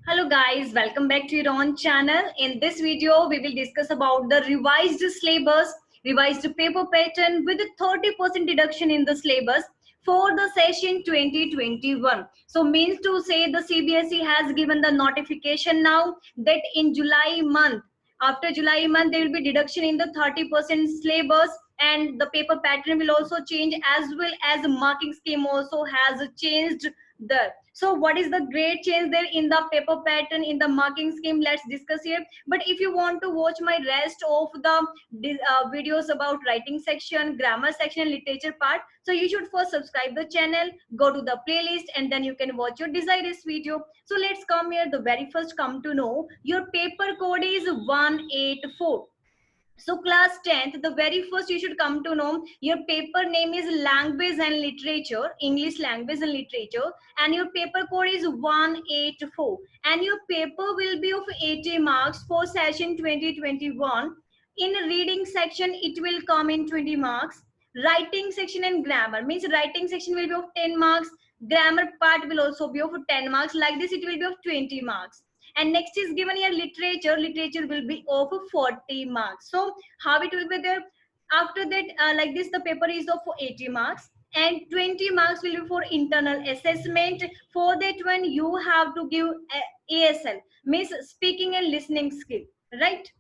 Hello guys, welcome back to your own channel. In this video, we will discuss about the revised syllabus, revised paper pattern with a 30% deduction in the syllabus for the session 2021. So means to say the CBSE has given the notification now that in July month, after July month, there will be deduction in the 30% syllabus and the paper pattern will also change as well as the marking scheme also has changed there. So what is the great change there in the paper pattern in the marking scheme? Let's discuss here. But if you want to watch my rest of the videos about writing section, grammar section, literature part, so you should first subscribe the channel, go to the playlist, and then you can watch your desired video. So let's come here. The very first come to know your paper code is 184. So class 10th, the very first you should come to know your paper name is language and literature, English language and literature, and your paper code is 184, and your paper will be of 80 marks for session 2021. In reading section it will come in 20 marks. Writing section and grammar means writing section will be of 10 marks, grammar part will also be of 10 marks. Like this it will be of 20 marks. And next is given here literature will be of 40 marks. So how it will be there? After that, like this, the paper is of 80 marks and 20 marks will be for internal assessment. For that one you have to give ASL, means speaking and listening skill, right?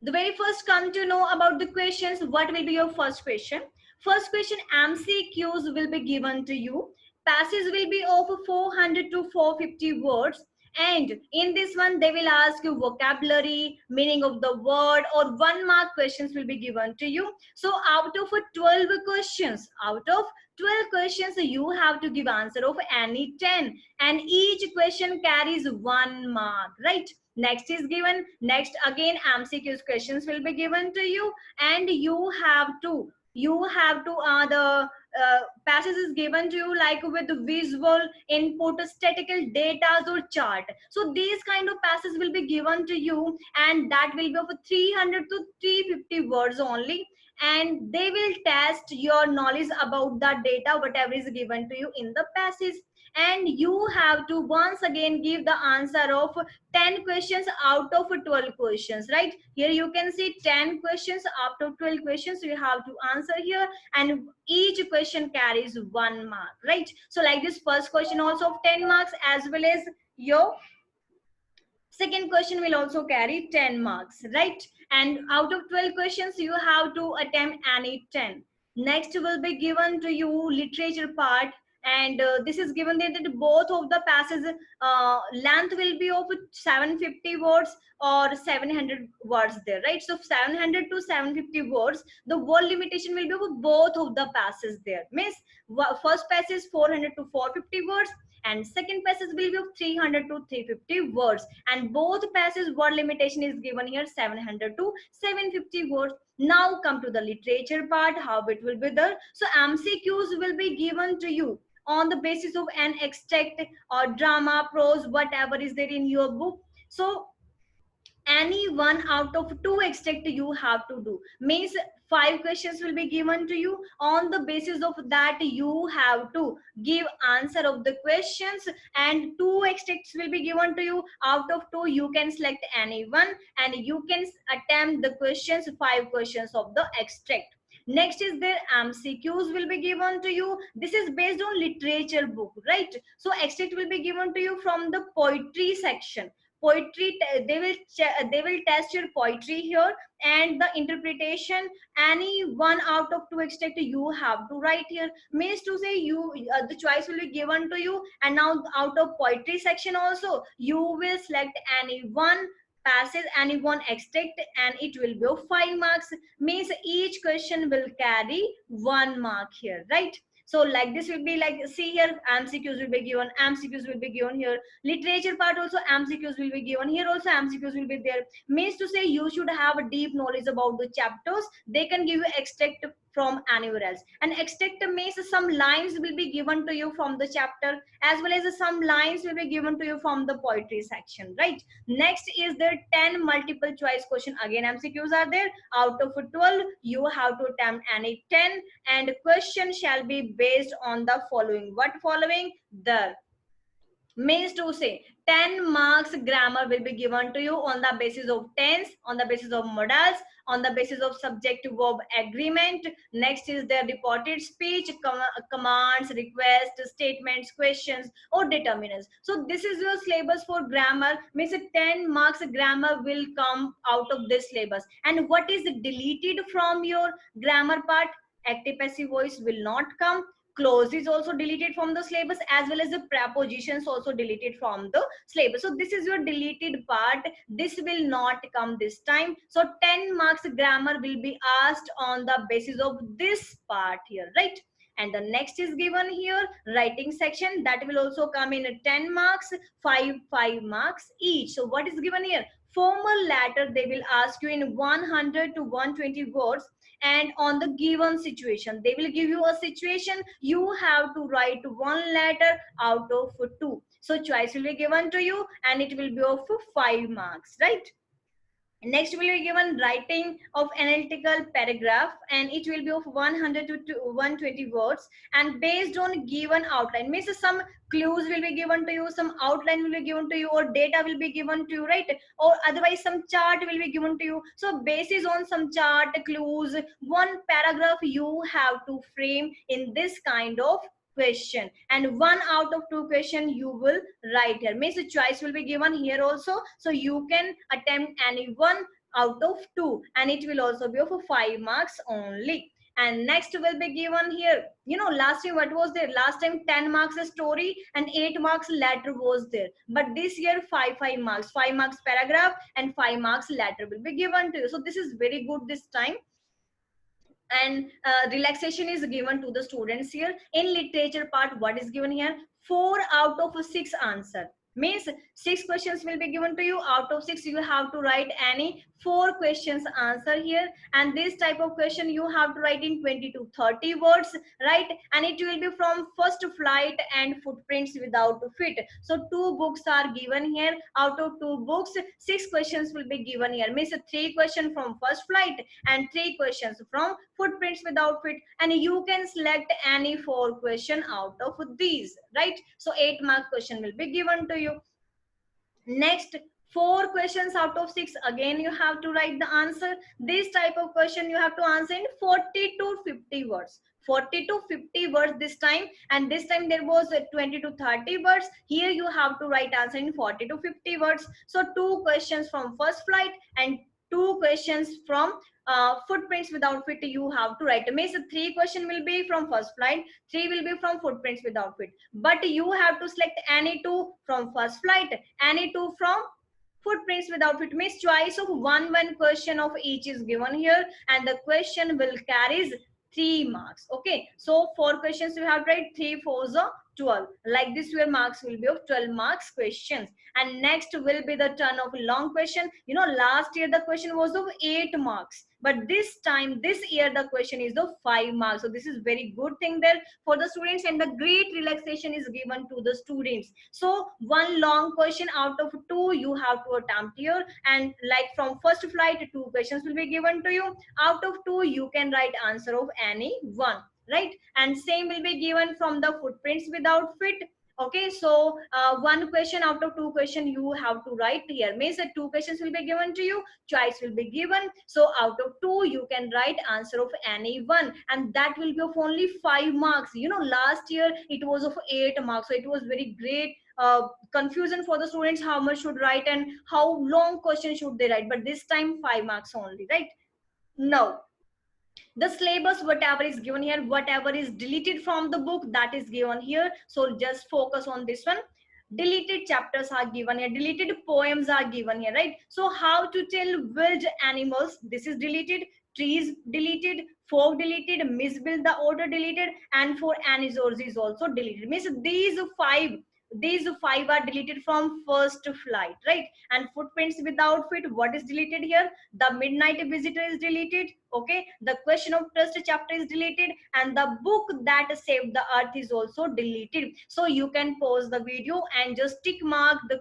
The very first come to know about the questions. What will be your first question? First question, MCQs will be given to you. Passage will be of 400 to 450 words, and in this one they will ask you vocabulary, meaning of the word, or 1 mark questions will be given to you. So out of 12 questions, you have to give answer of any 10, and each question carries 1 mark, right? Next is given, next again MCQs questions will be given to you, and you have to the passage is given to you like with visual input, statistical data or chart. So these kind of passages will be given to you, and that will be of 300 to 350 words only, and they will test your knowledge about the data whatever is given to you in the passage. And you have to once again give the answer of 10 questions out of 12 questions, right? Here you can see 10 questions out of 12 questions you have to answer here, and each question carries 1 mark, right? So like this first question also of 10 marks, as well as your second question will also carry 10 marks, right? And out of 12 questions you have to attempt any 10. Next will be given to you literature part, and this is given that both of the passages length will be of 750 words or 700 words there, right? So 700 to 750 words, the word limitation will be for both of the passages there. Means first passage 400 to 450 words, and second passage will be of 300 to 350 words, and both passage word limitation is given here 700 to 750 words. Now come to the literature part, how it will be there. So MCQs will be given to you on the basis of an extract or drama, prose, whatever is there in your book. So any one out of 2 extract you have to do, means 5 questions will be given to you. On the basis of that you have to give answer of the questions, and 2 extracts will be given to you. Out of 2 you can select any one, and you can attempt the questions, 5 questions of the extract. Next is their MCQs will be given to you. This is based on literature book, right? So extract will be given to you from the poetry section. Poetry, they will test your poetry here, and the interpretation, any one out of 2 extract you have to write here. Means to say you the choice will be given to you, and now out of poetry section also you will select any one passage, any one extract, and it will be of 5 marks. Means each question will carry 1 mark here, right? So like this will be like, see here, MCQs will be given, MCQs will be given here. Literature part also MCQs will be given here, also MCQs will be there. Means to say you should have a deep knowledge about the chapters. They can give you extract from anywhere else, and extract means some lines will be given to you from the chapter, as well as some lines will be given to you from the poetry section, right? Next is there 10 multiple choice question. Again MCQs are there. Out of 12 you have to attempt any 10, and question shall be based on the following. What following? The Means to say 10 marks grammar will be given to you on the basis of tense, on the basis of modals, on the basis of subject verb agreement. Next is their reported speech, commands, requests, statements, questions, or determinants. So this is your syllabus for grammar. Means 10 marks grammar will come out of this syllabus. And what is deleted from your grammar part? Active passive voice will not come. Clause is also deleted from the syllabus, as well as the prepositions also deleted from the syllabus. So this is your deleted part. This will not come this time. So 10 marks grammar will be asked on the basis of this part here, right? And the next is given here, writing section, that will also come in 10 marks, 5 marks each. So what is given here? Formal letter they will ask you in 100 to 120 words, and on the given situation they will give you a situation, you have to write one letter out of two. So choice will be given to you, and it will be of 5 marks, right? Next will be given writing of analytical paragraph, and it will be of 100 to 120 words, and based on given outline. Means some clues will be given to you, some outline will be given to you, or data will be given to you, right? Or otherwise some chart will be given to you. So basis on some chart, clues, one paragraph you have to frame in this kind of question, and one out of two question you will write here. Means the choice will be given here also, so you can attempt any one out of two, and it will also be of 5 marks only. And next will be given here, you know, last time what was there? Last time 10 marks a story and 8 marks letter was there, but this year 5 marks, 5 marks paragraph and 5 marks letter will be given to you. So this is very good this time. And relaxation is given to the students here. In literature part, what is given here? 4 out of 6 answer. Means 6 questions will be given to you. Out of 6 you have to write any 4 questions answer here, and this type of question you have to write in 20 to 30 words, right? And it will be from First Flight and Footprints Without Feet. So 2 books are given here. Out of 2 books, 6 questions will be given here. Means 3 questions from First Flight and 3 questions from Footprints Without Feet, and you can select any 4 question out of these, right? So 8 mark question will be given to you. Next, 4 questions out of 6, again you have to write the answer. This type of question you have to answer in 40 to 50 words. 40 to 50 words this time, and this time there was 20 to 30 words. Here you have to write answer in 40 to 50 words. So 2 questions from First Flight and 2 questions from Footprints Without Feet you have to write. Means 3 question will be from First Flight, 3 will be from Footprints Without Feet, but you have to select any 2 from First Flight, any 2 from Footprints Without Feet. Means choice of one question of each is given here, and the question will carries 3 marks. Okay, so 4 questions you have to write, 3 4s are 12. Like this your marks will be of 12 marks questions. And next will be the turn of long question. You know, last year the question was of 8 marks, but this time this year the question is of 5 marks. So this is very good thing there for the students, and the great relaxation is given to the students. So one long question out of 2 you have to attempt here, and like from First Flight 2 questions will be given to you. Out of 2 you can write answer of any one, right? And same will be given from the Footprints Without Feet. Okay, so 1 question out of 2 question you have to write here. Means that 2 questions will be given to you, choice will be given, so out of 2 you can write answer of any one, and that will be of only 5 marks. You know, last year it was of 8 marks, so it was very great confusion for the students how much should write and how long question should they write, but this time 5 marks only, right? Now the syllabus, whatever is given here, whatever is deleted from the book, that is given here. So just focus on this one. Deleted chapters are given here, deleted poems are given here, right? So how to tell wild animals, this is deleted. Trees deleted, folk deleted, misbuild the order deleted, and for anisors is also deleted. Means these five are deleted from First Flight, right? And Footprints Without Feet, what is deleted here? The Midnight Visitor is deleted. Okay, the Question of Trust chapter is deleted, and the book that saved the earth is also deleted. So you can pause the video and just tick mark the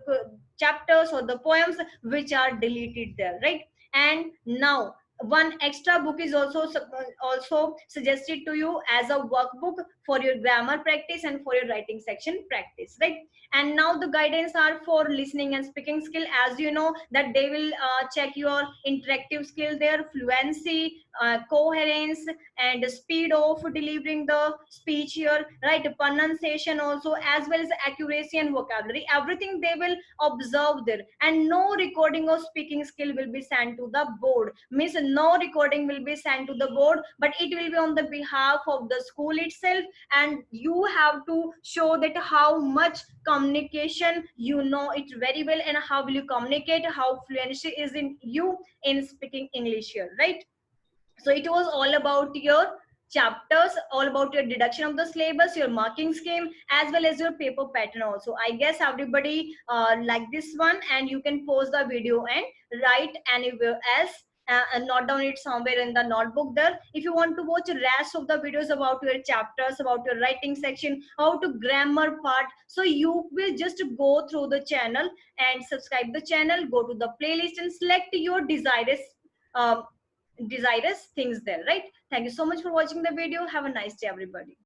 chapters or the poems which are deleted there, right? And now one extra book is also suggested to you as a workbook for your grammar practice and for your writing section practice, right? And now the guidance are for listening and speaking skill. As you know that they will check your interactive skill, their fluency, coherence, and speed of delivering the speech here, right? Pronunciation also, as well as accuracy and vocabulary, everything they will observe there. And no recording of speaking skill will be sent to the board. Means no recording will be sent to the board, but it will be on the behalf of the school itself, and you have to show that how much communication you know it very well, and how will you communicate, how fluency is in you in speaking English here, right? So it was all about your chapters, all about your deduction of the syllabus, your marking scheme, as well as your paper pattern also. I guess everybody like this one, and you can pause the video and write anywhere else, and note down it somewhere in the notebook there. If you want to watch the rest of the videos about your chapters, about your writing section, how to grammar part, so you will just go through the channel and subscribe the channel, go to the playlist and select your um, desirous things there, right? Thank you so much for watching the video. Have a nice day, everybody.